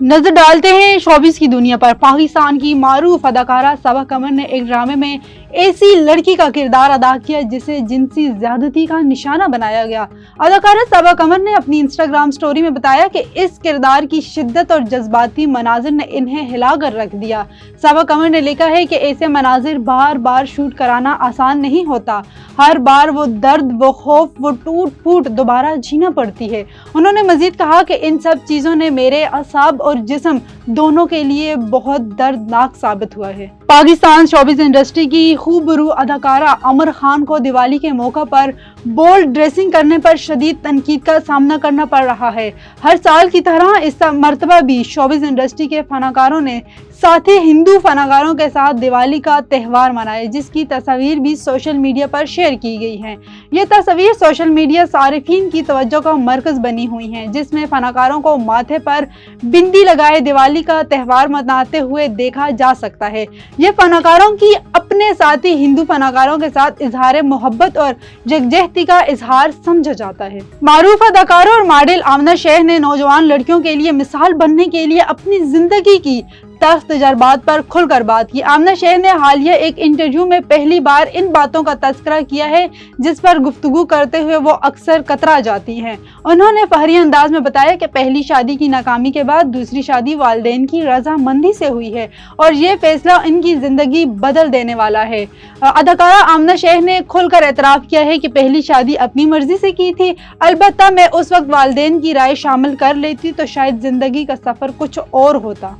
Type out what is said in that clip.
नजर डालते हैं शोबिस की दुनिया पर। पाकिस्तान की मारूफ अदाकारा सबा कमर ने एक ड्रामे में ऐसी लड़की का किरदार अदा किया जिसे जिनसी ज्यादती का निशाना बनाया गया। अदाकारा सबा कमर ने अपनी इंस्टाग्राम स्टोरी में बताया कि इस किरदार की शिद्दत और जज्बाती मनाजिर ने इन्हें हिला कर रख दिया। सबा कमर ने लिखा है कि ऐसे मनाजिर बार बार शूट कराना आसान नहीं होता। हर बार वो दर्द, वो खौफ, वो टूट फूट दोबारा जीना पड़ती है। उन्होंने मजीद कहा कि इन सब चीज़ों ने मेरे असाब और जिस्म दोनों के लिए बहुत दर्दनाक साबित हुआ है। पाकिस्तान शोबिस इंडस्ट्री की खूबरू अदाकारा अमर खान को दिवाली के मौका पर बोल्ड ड्रेसिंग करने पर शदीद तनकीद का सामना करना पड़ रहा है। हर साल की तरह इस मरतबा भी शोबिस इंडस्ट्री के फनाकारों ने साथ ही हिंदू फनाकारों के साथ दिवाली का त्यौहार मनाया, जिसकी तस्वीर भी सोशल मीडिया पर शेयर की गई है। ये तस्वीर सोशल मीडिया सारिफीन की तवज्जो का मरकज बनी हुई है, जिसमें फनाकारों को माथे पर बिंदी लगाए दिवाली का त्यौहार मनाते हुए देखा जा सकता है। ये फनाकारों की अपने साथी हिंदू फनाकारों के साथ इजहार मोहब्बत और यकजहती का इजहार समझा जाता है। मारूफ अदाकारा और मॉडल आमना शेख ने नौजवान लड़कियों के लिए मिसाल बनने के लिए अपनी जिंदगी की तल्ख तजर्बात पर खुलकर बात की। आमना शेख ने हालिया एक इंटरव्यू में पहली बार इन बातों का तज़किरा किया है जिस पर गुफ्तगू करते हुए वो अक्सर कतरा जाती हैं। उन्होंने फहरी अंदाज में बताया कि पहली शादी की नाकामी के बाद दूसरी शादी वालिदैन की रजामंदी से हुई है और ये फैसला इनकी जिंदगी बदल देने वाला है। अदाकारा आमना शेख ने खुलकर एतराफ़ किया है कि पहली शादी अपनी मर्जी से की थी। अलबत्ता मैं उस वक्त वालिदैन की राय शामिल कर लेती तो शायद जिंदगी का सफर कुछ और होता।